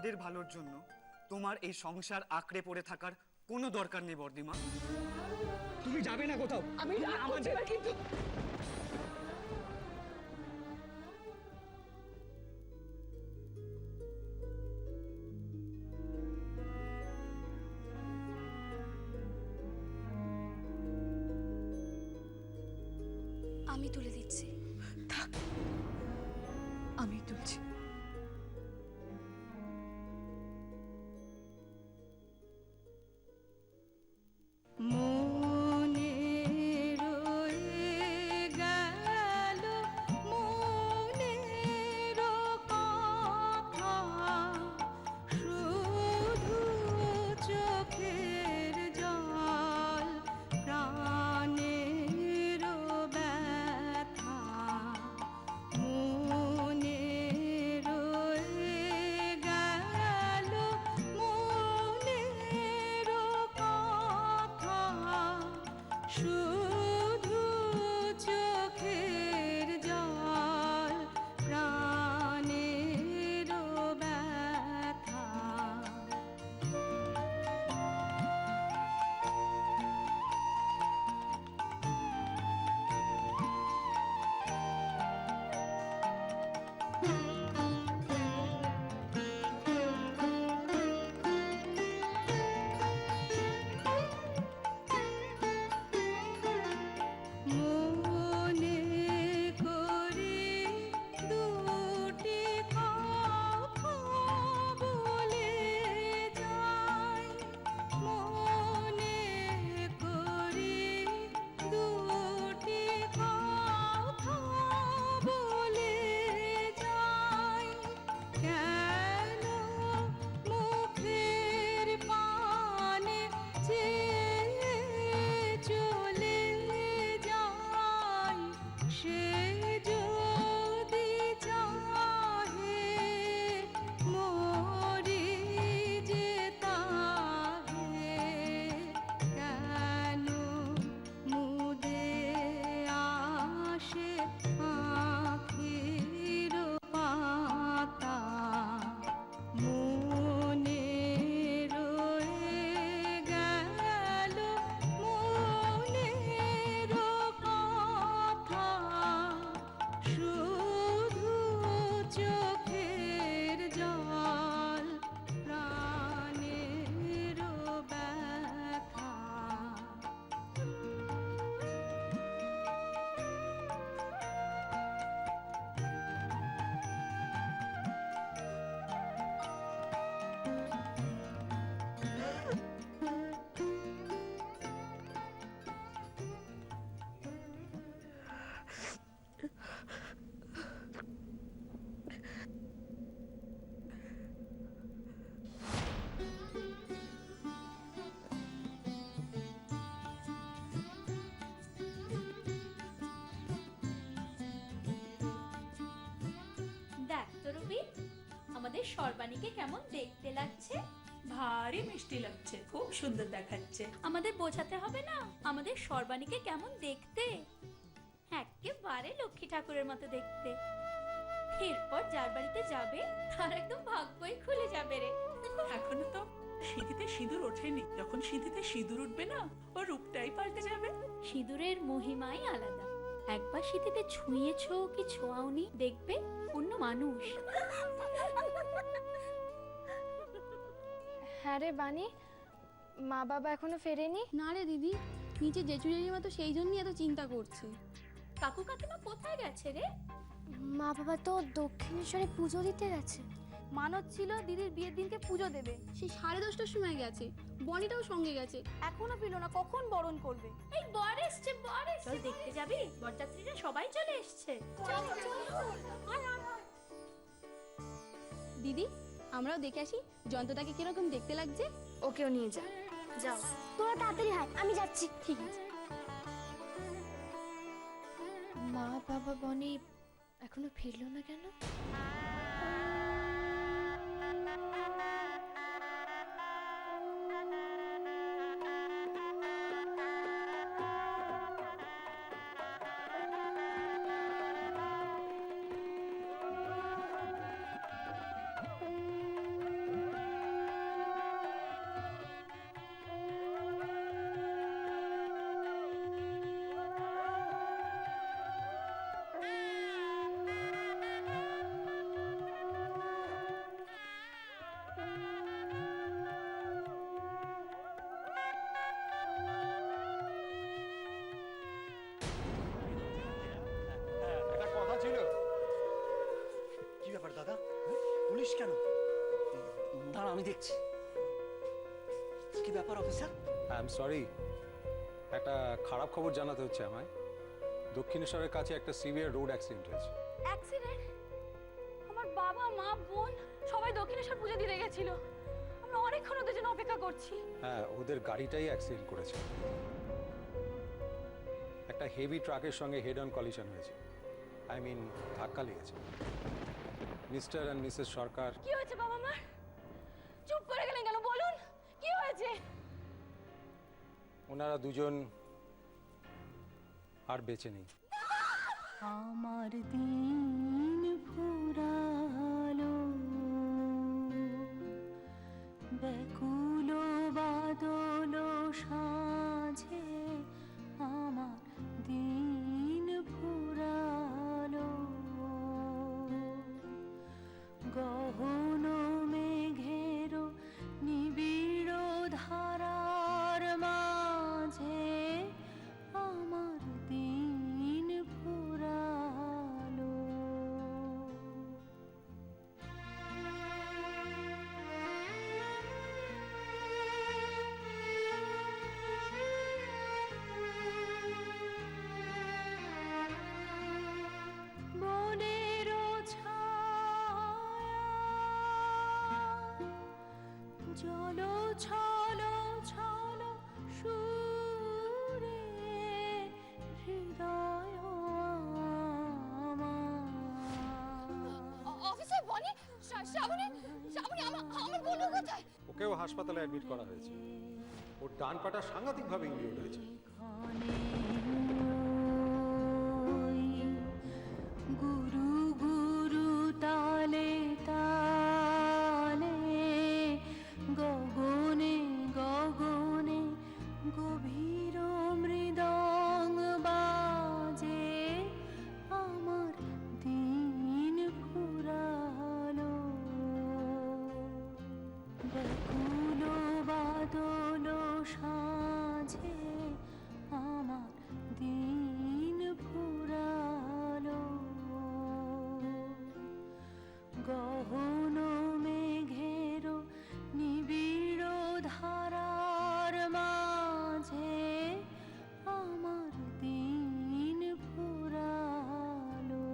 আমাদের ভালোর জন্য তোমার এই সংসার আঁকড়ে পড়ে থাকার কোনো দরকার নেই বর্দিমা। তুমি যাবে না কোথাও। আমি আমাদের কিন্তু আমি তুলে দিচ্ছি। থাক, আমি তুলছি। মনে রয়ে গেল মনের কথা, শুধু চোখের জল, প্রাণের ব্যথা। মনে রয়ে গেল মনের কথা, শুধু চোখের জল, প্রাণের ব্যথা। মনে করি দুটি কথা বলে যাই, মনে করি দুটি কথা বলে যাই। কেন মুখের পানে চেয়ে চলে যাই, সে যদি চাহে মরি যে তাহে। কেন মুদে আসে আখির পাতা, মনে রয়ে গেল মনের কথা, শুধু চোখের জল, প্রাণের ব্যথা। দেখ তো রবি, আমাদের সর্বাণীকে কেমন দেখতে লাগছে। ভারী মিষ্টি লাগছে, খুব সুন্দর দেখাচ্ছে। আমাদের বোঝাতে হবে না আমাদের সর্বাণীকে কেমন দেখতে, একেবারে লক্ষ্মী ঠাকুরের মতো দেখতে। এরপর যার বাড়িতে যাবে তার একদম ভাগ্যই খুলে যাবে রে। এখনো তো সিঁথিতে সিঁদুর ওঠেনি, যখন সিঁথিতে সিঁদুর উঠবে না, ওর রূপটাই পাল্টে যাবে। সিঁদুরের মহিমাই আলাদা, একবার সিঁথিতে ছুঁয়েছো কি ছোঁয়াওনি, দেখবে অন্য মানুষ। হ্যাঁ রে বানি, মা বাবা এখনো ফেরেনি? না রে দিদি, নিচে জেঠু জেঠিমা তো সেই জন্যই এত চিন্তা করছে। কাকু কাকিমা কোথায় গেছে রে? মা বাবা তো দক্ষিণেশ্বরে পুজো দিতে গেছে। মানত ছিল দিদির বিয়ের দিনকে পুজো দেবে, সেই 10:30টার সময় গেছে। বনিটাও সঙ্গে গেছে, এখনো ফিরলো না, কখন বরণ করবে। এই বর এসছে, বর এসছে। চল দেখতে যাবি, বরযাত্রীরা সবাই চলে এসছে। দিদি, আমরাও দেখে আসি যন্ত্রটাকে কিরকম দেখতে লাগছে। ওকেও নিয়ে যা। যাও তোরা তাড়াতাড়ি হাঁট, আমি যাচ্ছি। ঠিক আছে। মা বাবা বনি এখনো ফিরলো না কেন? আমি দেখছি। কি ব্যাপার অফিসার? আই এম সরি, একটা খারাপ খবর জানাতে হচ্ছে আমায়। দক্ষিণেশ্বরের কাছে একটা সিভিয়ার রোড অ্যাক্সিডেন্ট হয়েছে। অ্যাক্সিডেন্ট? আমার বাবা মা বোন সবাই দক্ষিণেশ্বর পুজো দিতে গেছিল। আমরা অনেকক্ষণ ওদের জন্য অপেক্ষা করছি। হ্যাঁ, ওদের গাড়িটাই অ্যাক্সিডেন্ট করেছে। একটা হেভি ট্রাকের সঙ্গে হেড অন কলিশন হয়েছে। আই মিন ধাক্কা লেগেছে। মিস্টার অ্যান্ড মিসেস সরকার। কি হয়েছে বাবা মা? চুপ করে গেলেন কেন, বলুন কি হয়েছে? ওনারা দুজন আর বেঁচে নেই। আমার দিন ফুরালো, ব্যাকুল বাদল সাঁঝে আমার দিন ফুরালো, গহন মেঘের নিবিড় ধারার মাঝে আমার দিন ফুরালো। বনের ছায়া জল ছল ছল সুরে হৃদয় অফিসার বনি, শ্রাবণী শ্রাবণী আমার বোন কোথায়? ওকেও হাসপাতালে অ্যাডমিট করা হয়েছে। ওর ডান পাটা সাংঘাতিকভাবে ইনজিওর্ড হয়েছে। গুরু গুরু তালে তালে গগনে গগনে গভীর মৃদং বাজে আমার দিন ফুরালো, ব্যাকুল বাদল সাঁঝে আমার দিন ফুরালো, গহন মেঘের নিবিড় ধারার মাঝে আমার দিন ফুরালো।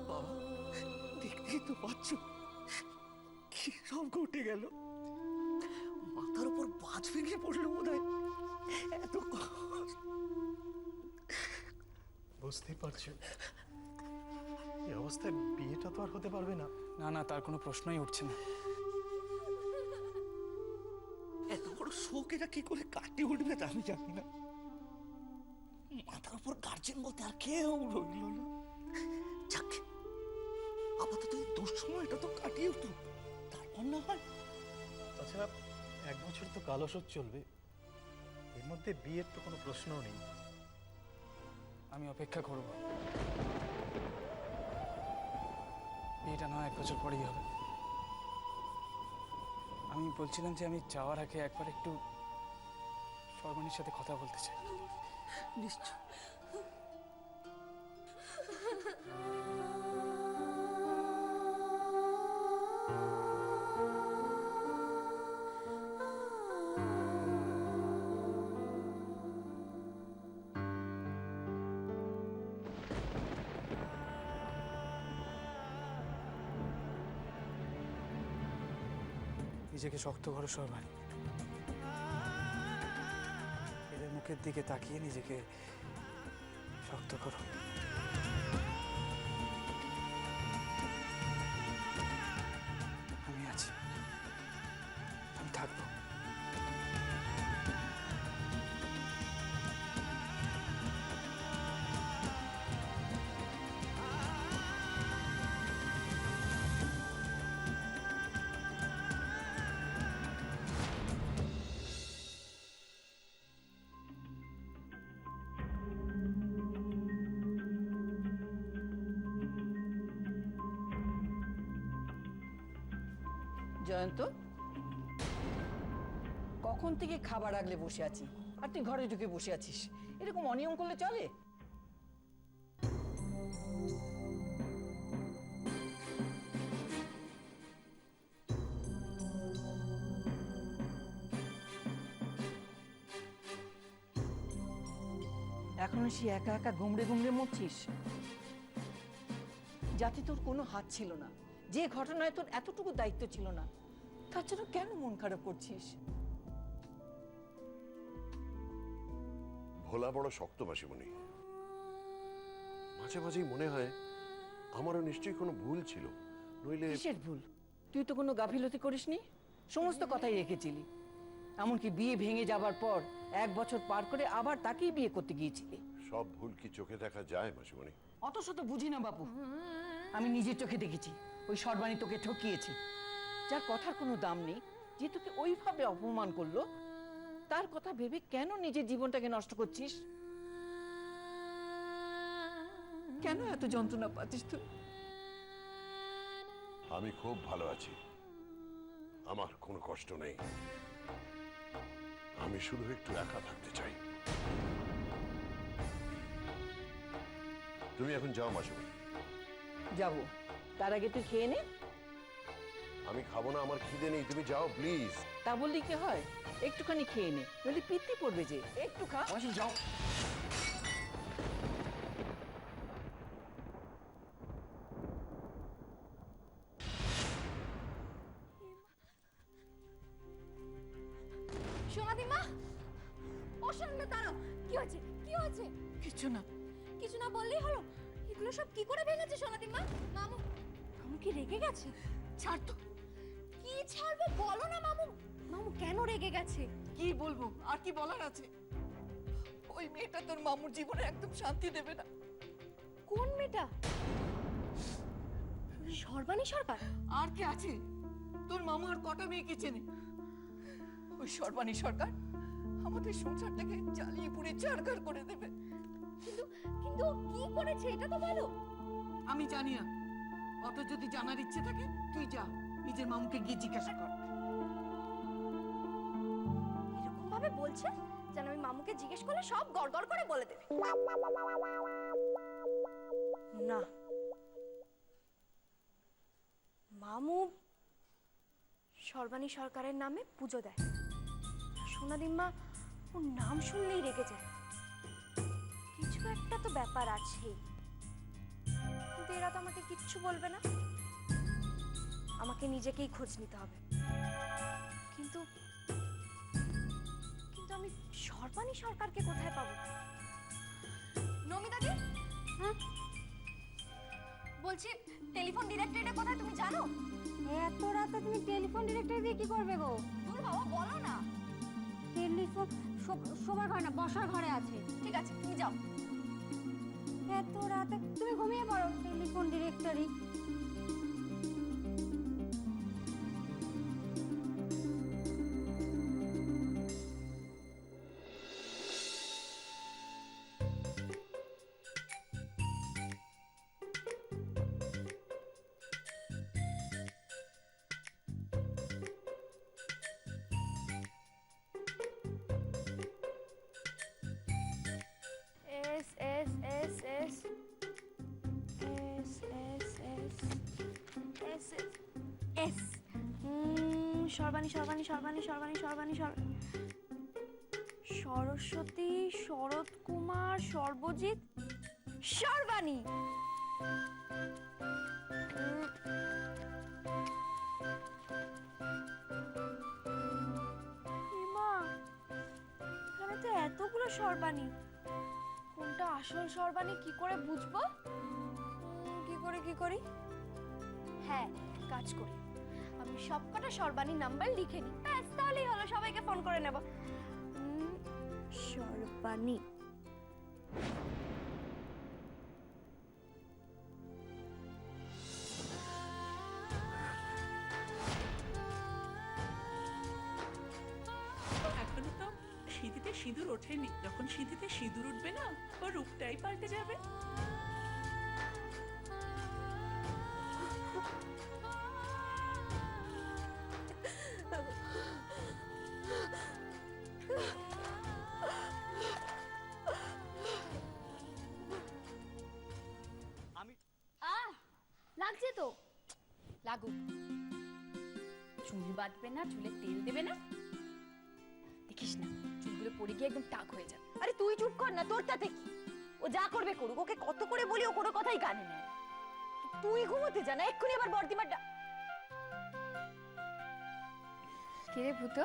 বাবা, দেখতেই তো পাচ্ছ কি সব ঘটে গেল। মাথার উপর বাজ ভেঙে পড়লো বোধহয়। এত বুঝতেই পারছো এই অবস্থায় বিয়েটা তো আর হতে পারবে না। না না, তার কোনো প্রশ্নই উঠছে না। এত বড় শোক এটা কি করে কাটিয়ে উঠবে তা আমি জানি না। মাথার উপর গার্জেন বলতে আর কেউ রইল না। যাক, আপাতত এই দুঃসময়টা তো কাটিয়ে উঠলো, তারপর না হয়। তাছাড়া 1 বছর তো কালসৎ চলবে, এর মধ্যে বিয়ের তো কোনো প্রশ্নও নেই। আমি অপেক্ষা করব, বিয়েটা না 1 বছর পরেই হবে। আমি বলছিলাম যে আমি যাওয়ার আগে একবার একটু সর্বাণীর সাথে কথা বলতে চাই। নিশ্চয়। নিজেকে শক্ত করো সর্বাণী। এদের মুখের দিকে তাকিয়ে নিজেকে শক্ত করো। আমি আছি, আমি থাকবো। জয়ন্ত, কখন থেকে খাবার আগলে বসে আছি আর তুই ঘরে ঢুকে বসে আছিস? এরকম অনিয়ম করলে চলে? এখনো সে একা একা গুমড়ে গুমড়ে মরছিস? যাতে তোর কোনো হাত ছিল না, যে ঘটনায় তোর এতটুকু দায়িত্ব ছিল না, তার জন্য কেন মন খারাপ করছিস? ভোলা বড় শক্ত মাসিমণি। মাঝে মাঝেই মনে হয় আমারও নিশ্চয়ই কোনো ভুল ছিল, নইলে। কিসের ভুল? তুই তো কোনো গাফিলতি করিসনি, সমস্ত কথাই রেখেছিলি। এমনকি বিয়ে ভেঙে যাবার পর 1 বছর পার করে আবার তাকেই বিয়ে করতে গিয়েছিলি। সব ভুল কি চোখে দেখা যায় মাসিমণি? অত শত বুঝি না বাপু, আমি নিজের চোখে দেখেছি ওই সর্বাণী তোকে ঠকিয়েছে। যার কথার কোনো দাম নেই, যে তোকে ওইভাবে অপমান করলো, তার কথা ভেবে কেন নিজের জীবনটাকে নষ্ট করছিস? কেন এত যন্ত্রণা পাচ্ছিস তুই? আমি খুব ভালো আছি, আমার কোনো কষ্ট নেই। আমি শুধু একটু একা থাকতে চাই। তুমি এখন যাও মাসিমণি। যাবো, তার আগে তুই খেয়ে নে। আমি খাবো না, আমার খিদে নেই, তুমি যাও প্লিজ। তা বললি কি হয়? একটুখানি খেয়ে নে, নইলে পিত্তি পড়বে যে। একটু খা। মাসি যাও। সোনাদিমা, ও সোনা, দাঁড়াও। কি হয়েছে? কি হয়েছে? কিছু না। কিছু না বললেই হলো? এগুলো সব কি করে ভেঙেছে সোনাদিমা? মামু, মামু কি রেগে গেছে? ছাড় তো। কি ছাড়বো বলো না মামু। মামু কেন রেগে গেছে? কি বলবো, আর কি বলার আছে? ওই মেয়েটা তোর মামুর জীবনে একদম শান্তি দেবে না। কোন মেয়েটা? সর্বাণী সরকার? আর কে আছে? তোর মামু আর কটা মেয়েকে চেনে? ওই সর্বাণী সরকার আমাদের সংসারটাকে জ্বালিয়ে পুড়ে ছাড়খাড় করে দেবে। কিন্তু কিন্তু ও কি করেছে এটা তো বলো। আমি জানি না, অত যদি জানার ইচ্ছে থাকে তুই যা, নিজের মামুকে গিয়ে জিজ্ঞাসা কর। এরকম ভাবে বলছে যেন আমি মামুকে জিজ্ঞেস করলে সব গড়গড় করে বলে দেবে। না, মামু সর্বাণী সরকারের নামে পুজো দেয়। সোনাদিম্মা ওর নাম শুনলেই রেগে যায়। কিছু একটা তো ব্যাপার আছেই, কিন্তু এরা তো আমাকে কিচ্ছু বলবে না। আমাকে নিজেকেই খোঁজ নিতে হবে। কিন্তু কিন্তু আমি সর্বাণী সরকারকে কোথায় পাবো? নমিতাদি, হ্যাঁ বলছি, টেলিফোন ডিরেক্টরিটা কোথায় তুমি জানো? এত রাতে তুমি টেলিফোন ডিরেক্টরি দিয়ে কি করবে গো? দূর বাবা, বলো না। টেলিফোন শোবার ঘরে না, বসার ঘরে আছে। ঠিক আছে, তুমি যাও। এত রাতে তুমি ঘুমিয়ে পড়ো। Telephone directory S S S S S S S S S Sarbani Sarbani Sarbani Sarbani Sarbani Saraswati, Sarat Kumar, Sarbajit, Sarbani. Sarbani, কোনটা আসল সর্বাণী কি করে বুঝবো? কি করি? হ্যাঁ, কাজ করি, আমি সবকটা সর্বাণী নাম্বার লিখে নিই, ব্যাস তাহলেই হলো, সবাইকে ফোন করে নেব। সর্বাণী এখনো তো সিঁথিতে সিঁদুর ওঠেনি, যখন সিঁথিতে সিঁদুর উঠবে না, ওর রূপটাই পাল্টে যাবে। লাগছে তো লাগুক। চুল বাঁধবে না, চুলে তেল দেবে না, দেখিস না চুলগুলো পড়ে গিয়ে একদম টাক হয়ে যাবে। আরে তুই চুপ কর না, তোর তাতে কি? ও যা করবে করুক, ওকে কত করে বলি ও কোনো কথাই কানে নেয়। তুই ঘুমোতে জানা, এক্ষুনি আবার বর্দিমার কে রে ভূত,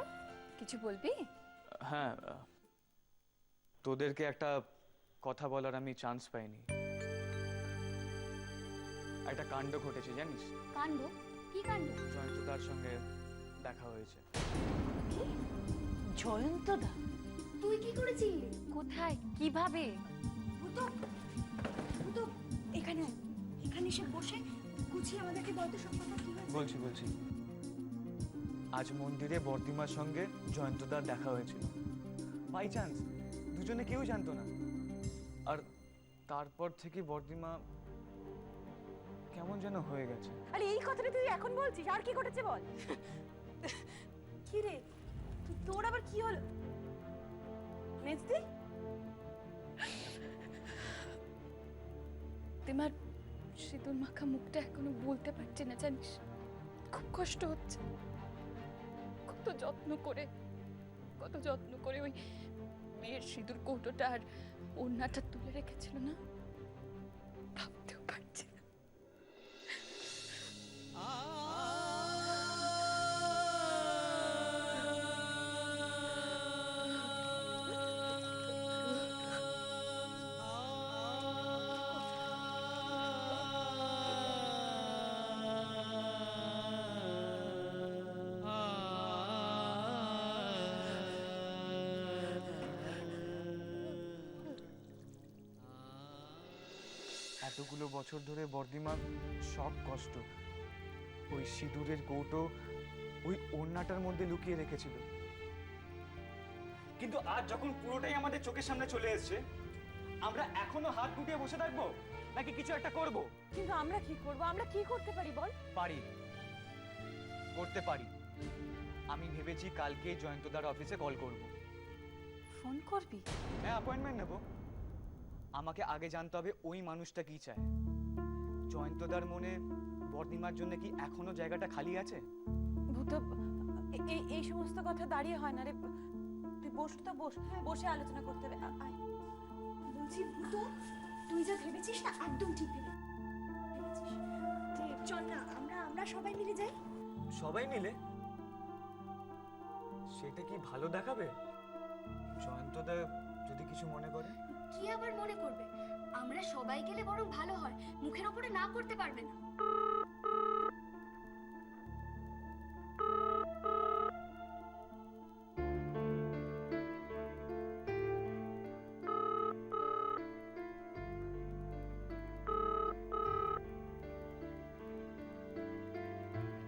কিছু বলবি? হ্যাঁ, তোদেরকে একটা কথা বলার আমি চান্স পাইনি। একটা কাণ্ড ঘটেছে জানিস? কাণ্ড? কি কাণ্ড? জয়ন্তদার সঙ্গে দেখা হয়েছে। জয়ন্তদা? তুই কি করেছিলি? কোথায়, কিভাবে? ভূত, ভূত, এখানে এসে বসে গুছিয়ে আমাদেরকে বলতে সব কথা কি হয়েছে? বলছি আজ মন্দিরে বর্দিমার সঙ্গে জয়ন্তদার দেখা হয়েছিল। বাই চান্স, দুজনে কেউ জানতো না। আর তারপর থেকে বর্দিমা কেমন যেন হয়ে গেছে। আরে এই কথাটা তুই এখন বলছিস? আর কি ঘটেছে বল। কি রে, তোর আবার কি হলো? মেজদি, তোমার সিঁদুর মাখা মুখটা এখনো বলতে পারছি না জানিস, খুব কষ্ট হচ্ছে। কত যত্ন করে ওই মেয়ের সিঁদুর কৌটোটা আর ওড়নাটা তুলে রেখেছিল না, ভাবতেও পারছি না। এতগুলো বছর ধরে বর্দিমার সব কষ্ট ওই সিঁদুরের কৌটো ওই ওড়নাটার মধ্যে লুকিয়ে রেখেছিল। কিন্তু আজ যখন পুরোটাই আমাদের চোখের সামনে চলে এসেছে, আমরা এখনো হাত গুটিয়ে বসে থাকবো নাকি কিছু একটা করব? কিন্তু আমরা কি করব? আমরা কি করতে পারি বল? করতে পারি। আমি ভেবেছি কালকে জয়ন্তদার অফিসে কল করব। ফোন করবি? হ্যাঁ, অ্যাপয়েন্টমেন্ট নেব। আমাকে আগে জানতে হবে ওই মানুষটা কি চায়। জয়ন্তদার মনে বর্দিমার জন্য কি এখনো জায়গাটা খালি আছে? ভূত, এই সমস্ত কথা দাঁড়িয়ে হয় না রে। তুই বস তো, বসে আলোচনা করতে হবে। আয়। বলছি ভূত, তুই যা ভেবেছিস না একদম ঠিক ভেবেছিস। চল না, আমরা সবাই মিলে যাই। সবাই মিলে? সেটা কি ভালো দেখাবে? জয়ন্তদা যদি কিছু মনে করে? কি আবার মনে করবে? আমরা সবাই গেলে বরং ভালো হয়, মুখের ওপরে না করতে পারবে না।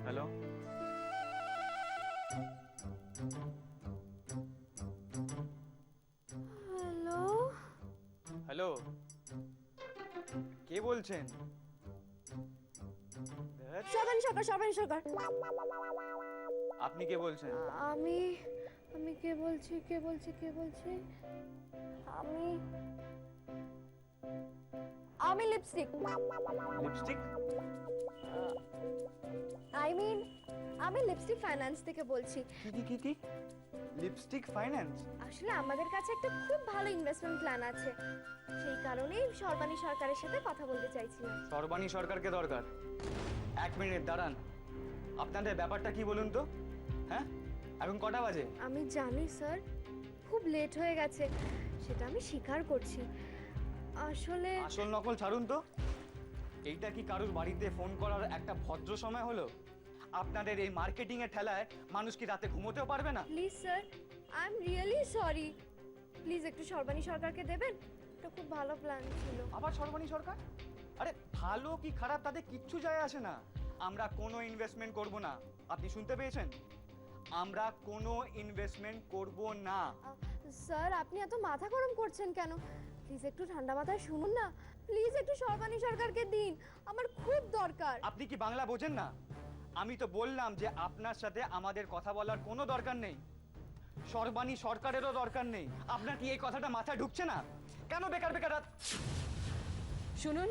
হ্যালো, হ্যালো, কে বলছেন? সবাই সরকার। আপনি কে বলছেন? আমি কে বলছি? আমি লিপস্টিক। লিপস্টিক? আমি লিপস্টিক ফাইন্যান্স থেকে বলছি। কি লিপস্টিক ফাইন্যান্স? আসলে আমাদের কাছে একটা খুব ভালো ইনভেস্টমেন্ট প্ল্যান আছে, সেই কারণেই সর্বাণী সরকারের সাথে কথা বলতে চাইছিলাম। সর্বাণী সরকারকে দরকার? এক মিনিট দাঁড়ান, আপনাদের ব্যাপারটা কি বলুন তো? হ্যাঁ, এখন কটা বাজে? আমি জানি স্যার, খুব লেট হয়ে গেছে, সেটা আমি স্বীকার করছি। আসলে আসল নকল ছাড়ুন তো। এইটা কি কারুর বাড়িতে ফোন করার একটা ভদ্র সময় হলো? আপনাদের এই মার্কেটিং এর ঠেলায় মানুষ কি রাতে ঘুমোতেও পারবে না? Please sir, I am really sorry. Please একটু সর্বাণী সরকারকে দেবেন, এটা খুব ভালো প্ল্যান ছিল। আবার সর্বাণী সরকার? আরে ভালো কি খারাপ তাতে কিচ্ছু যায় আসে না। আমরা কোনো ইনভেস্টমেন্ট করব না। আপনি শুনতে পেয়েছেন? আমরা কোনো ইনভেস্টমেন্ট করব না। স্যার আপনি এত মাথা গরম করছেন কেন? প্লিজ একটু ঠান্ডা মাথায় শুনুন না। প্লিজ একটু সর্বাণী সরকারকে দিন, আমার খুব দরকার। আপনি কি বাংলা বোঝেন না? আমি তো বললাম যে আপনার সাথে আমাদের কথা বলার কোনো দরকার নেই। সর্বাণী সরকারেরও দরকার নেই। আপনার কি এই কথাটা মাথায় ঢুকছে না? কেন বেকার বেকার শুনুন,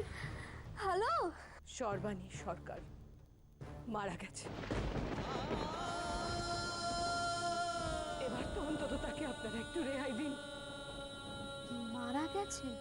হ্যালো, সর্বাণী সরকার মারা গেছে। এবার তো অন্তত তাকে আপনারা একটু রেহাই দিন। মারা গেছেন?